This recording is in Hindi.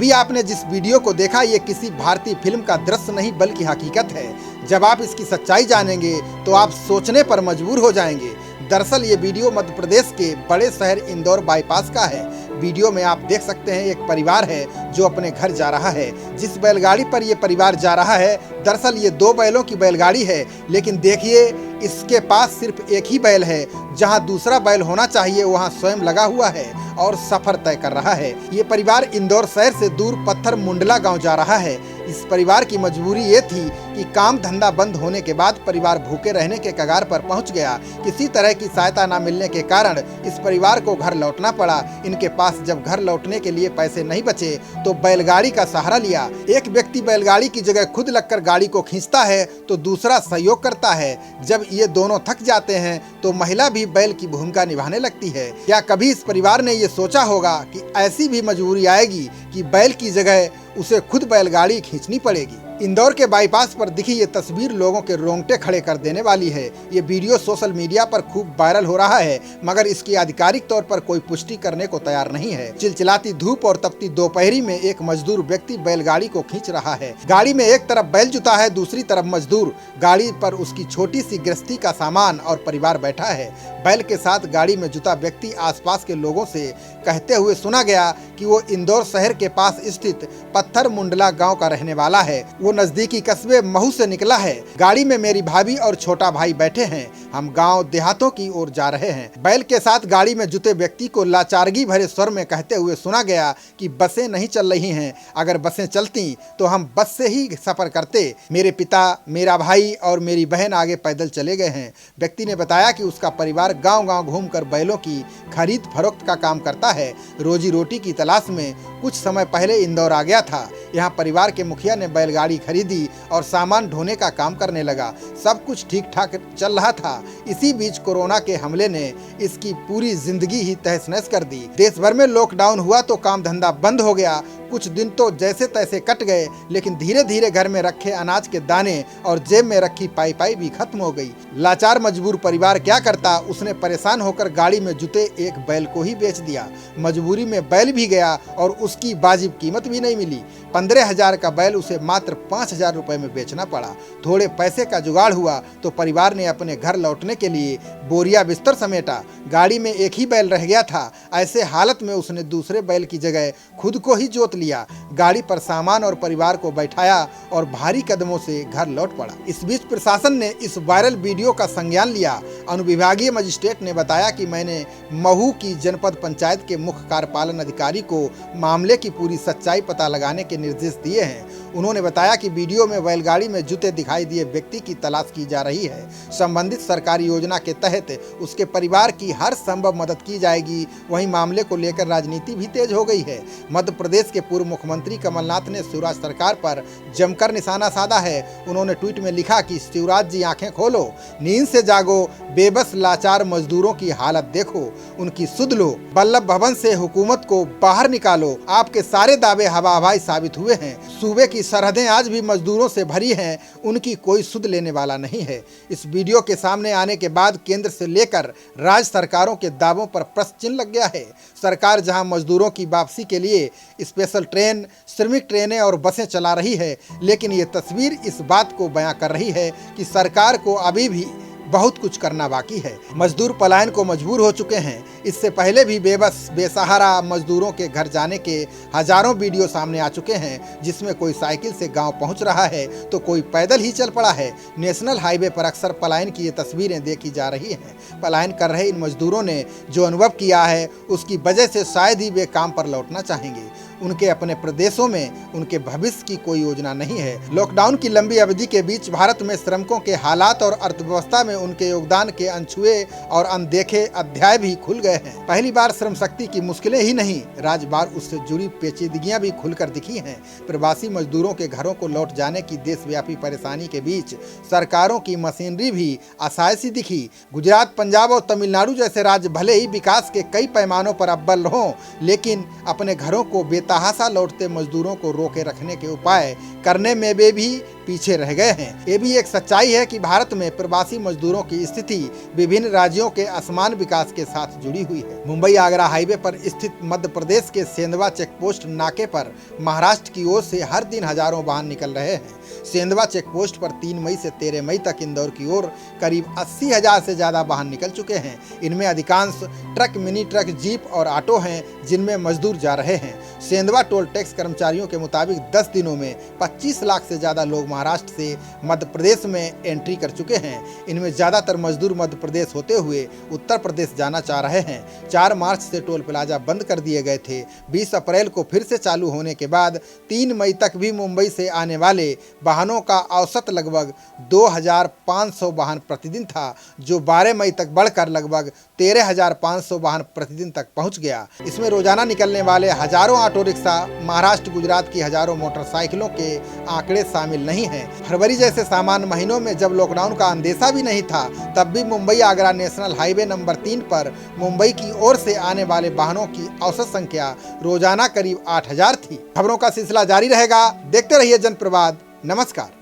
अभी आपने जिस वीडियो को देखा ये किसी भारतीय फिल्म का दृश्य नहीं बल्कि हकीकत है। जब आप इसकी सच्चाई जानेंगे तो आप सोचने पर मजबूर हो जाएंगे। दरअसल ये वीडियो मध्य प्रदेश के बड़े शहर इंदौर बाईपास का है। वीडियो में आप देख सकते हैं एक परिवार है जो अपने घर जा रहा है। जिस बैलगाड़ी पर ये परिवार जा रहा है दरअसल ये 2 बैलों की बैलगाड़ी है, लेकिन देखिए इसके पास सिर्फ एक ही बैल है। जहां दूसरा बैल होना चाहिए वहां स्वयं लगा हुआ है और सफर तय कर रहा है। ये परिवार इंदौर शहर से दूर पत्थर मुंडला गांव जा रहा है। इस परिवार की मजबूरी ये थी कि काम धंधा बंद होने के बाद परिवार भूखे रहने के कगार पर पहुंच गया। किसी तरह की सहायता न मिलने के कारण इस परिवार को घर लौटना पड़ा। इनके पास जब घर लौटने के लिए पैसे नहीं बचे तो बैलगाड़ी का सहारा लिया। एक व्यक्ति बैलगाड़ी की जगह खुद लगकर गाड़ी को खींचता है तो दूसरा सहयोग करता है। जब ये दोनों थक जाते हैं तो महिला भी बैल की भूमिका निभाने लगती है। क्या कभी इस परिवार ने ये सोचा होगा कि ऐसी भी मजबूरी आएगी कि बैल की जगह उसे खुद बैलगाड़ी खींचनी पड़ेगी। इंदौर के बाईपास पर दिखी ये तस्वीर लोगों के रोंगटे खड़े कर देने वाली है। ये वीडियो सोशल मीडिया पर खूब वायरल हो रहा है, मगर इसकी आधिकारिक तौर पर कोई पुष्टि करने को तैयार नहीं है। चिलचिलाती धूप और तपती दोपहरी में एक मजदूर व्यक्ति बैलगाड़ी को खींच रहा है। गाड़ी में एक तरफ बैल जुता है, दूसरी तरफ मजदूर। गाड़ी पर उसकी छोटी सी गृहस्थी का सामान और परिवार बैठा है। बैल के साथ गाड़ी में जुता व्यक्ति आसपास के लोगों से कहते हुए सुना गया कि वो इंदौर शहर के पास स्थित पत्थर मुंडला गांव का रहने वाला है। वो नजदीकी कस्बे महू से निकला है। गाड़ी में मेरी भाभी और छोटा भाई बैठे हैं। हम गांव देहातों की ओर जा रहे हैं। बैल के साथ गाड़ी में जुटे व्यक्ति को लाचारगी भरे स्वर में कहते हुए सुना गया कि बसें नहीं चल रही हैं। अगर बसें चलती तो हम बस से ही सफर करते। मेरे पिता, मेरा भाई और मेरी बहन आगे पैदल चले गए हैं। व्यक्ति ने बताया कि उसका परिवार गांव-गांव घूमकर बैलों की खरीद फरोख्त का काम करता है। रोजी रोटी की तलाश में कुछ समय पहले इंदौर आ गया था। यहाँ परिवार के मुखिया ने बैलगाड़ी खरीदी और सामान ढोने का काम करने लगा। सब कुछ ठीक ठाक चल रहा था। इसी बीच कोरोना के हमले ने इसकी पूरी जिंदगी ही तहस नहस कर दी। देश भर में लॉकडाउन हुआ तो काम धंधा बंद हो गया। कुछ दिन तो जैसे तैसे कट गए, लेकिन धीरे धीरे घर में रखे अनाज के दाने और जेब में रखी पाई भी खत्म हो गई। लाचार मजबूर परिवार क्या करता, उसने परेशान होकर गाड़ी में जुटे एक बैल को ही बेच दिया। मजबूरी में बैल भी गया और उसकी वाजिब कीमत भी नहीं मिली। 15,000 का बैल उसे मात्र 5,000 रुपए में बेचना पड़ा। थोड़े पैसे का जुगाड़ हुआ तो परिवार ने अपने घर लौटने के लिए बोरिया बिस्तर समेटा। गाड़ी में एक ही बैल रह गया था। ऐसे हालत में उसने दूसरे बैल की जगह खुद को ही जोत लिया। गाड़ी पर सामान और परिवार को बैठाया और भारी कदमों से घर लौट पड़ा। इस बीच प्रशासन ने इस वायरल वीडियो का संज्ञान लिया। अनुविभागीय मजिस्ट्रेट ने बताया कि मैंने महू की जनपद पंचायत के मुख्य कार्यपालन अधिकारी को मामले की पूरी सच्चाई पता लगाने के निर्देश दिए हैं। उन्होंने बताया कि वीडियो में बैलगाड़ी में जुते दिखाई दिए व्यक्ति की तलाश की जा रही है। संबंधित सरकारी योजना के तहत उसके परिवार की हर संभव मदद की जाएगी। वहीं मामले को लेकर राजनीति भी तेज हो गई है। मध्य प्रदेश के पूर्व मुख्यमंत्री कमलनाथ ने शिवराज सरकार पर जमकर निशाना साधा है। उन्होंने ट्वीट में लिखा कि शिवराज जी आंखें खोलो, नींद से जागो, बेबस लाचार मजदूरों की हालत देखो, उनकी सुध लो, बल्लभ भवन से हुकूमत को बाहर निकालो। आपके सारे दावे हवा हवाई साबित हुए हैं। सूबे की सरहदें आज भी मजदूरों से भरी हैं, उनकी कोई सुध लेने वाला नहीं है। इस वीडियो के सामने आने के बाद केंद्र से लेकर राज्य सरकारों के दावों पर प्रश्न चिन्ह लग गया है। सरकार जहां मजदूरों की वापसी के लिए स्पेशल ट्रेन, श्रमिक ट्रेनें और बसें चला रही है, लेकिन ये तस्वीर इस बात को बयां कर रही है कि सरकार को अभी भी बहुत कुछ करना बाकी है। मजदूर पलायन को मजबूर हो चुके हैं। इससे पहले भी बेबस बेसहारा मजदूरों के घर जाने के हजारों वीडियो सामने आ चुके हैं, जिसमें कोई साइकिल से गांव पहुंच रहा है तो कोई पैदल ही चल पड़ा है। नेशनल हाईवे पर अक्सर पलायन की ये तस्वीरें देखी जा रही हैं। पलायन कर रहे इन मजदूरों ने जो अनुभव किया है उसकी वजह से शायद ही वे काम पर लौटना चाहेंगे। उनके अपने प्रदेशों में उनके भविष्य की कोई योजना नहीं है। लॉकडाउन की लंबी अवधि के बीच भारत में श्रमिकों के हालात और अर्थव्यवस्था में उनके योगदान के अनछुए और अनदेखे अध्याय भी खुल गए हैं। पहली बार श्रम शक्ति की मुश्किलें ही नहीं, राजबार उससे जुड़ी पेचीदगियां भी खुलकर दिखी हैं। प्रवासी मजदूरों के घरों को लौट जाने की देशव्यापी परेशानी के बीच सरकारों की मशीनरी भी असहाय सी दिखी। गुजरात, पंजाब और तमिलनाडु जैसे राज्य भले ही विकास के कई पैमानों पर अव्वल हों, लेकिन अपने घरों को बेताब तहासा लौटते मजदूरों को रोके रखने के उपाय करने में वे भी पीछे रह गए हैं। ये भी एक सच्चाई है कि भारत में प्रवासी मजदूरों की स्थिति विभिन्न राज्यों के असमान विकास के साथ जुड़ी हुई है। मुंबई आगरा हाईवे पर स्थित मध्य प्रदेश के सेंधवा चेकपोस्ट नाके पर महाराष्ट्र की ओर से हर दिन हजारों वाहन निकल रहे हैं। सेंधवा चेकपोस्ट पर 3 मई से 13 मई तक इंदौर की ओर करीब 80,000 से ज्यादा वाहन निकल चुके हैं। इनमें अधिकांश ट्रक, मिनी ट्रक, जीप और ऑटो हैं जिनमें मजदूर जा रहे हैं। सेंधवा टोल टैक्स कर्मचारियों के मुताबिक 10 दिनों में 25 लाख से ज्यादा लोग महाराष्ट्र से मध्य प्रदेश में एंट्री कर चुके हैं। इनमें ज्यादातर मजदूर मध्य प्रदेश होते हुए उत्तर प्रदेश जाना चाह रहे हैं। 4 मार्च से टोल प्लाजा बंद कर दिए गए थे। 20 अप्रैल को फिर से चालू होने के बाद 3 मई तक भी मुंबई से आने वाले वाहनों का औसत लगभग 2,500 वाहन प्रतिदिन था, जो 12 मई तक बढ़कर लगभग 13,500 वाहन प्रतिदिन तक पहुंच गया। इसमें रोजाना निकलने वाले हजारों ऑटो रिक्शा, महाराष्ट्र गुजरात की हजारों मोटरसाइकिलों के आंकड़े शामिल नहीं हैं। फरवरी जैसे सामान्य महीनों में जब लॉकडाउन का अंदेशा भी नहीं था, तब भी Mumbai Agra national highway number 3 पर मुंबई की ओर से आने वाले वाहनों की औसत संख्या रोजाना करीब 8,000 थी। खबरों का सिलसिला जारी रहेगा, देखते रहिए जनप्रवाद। नमस्कार।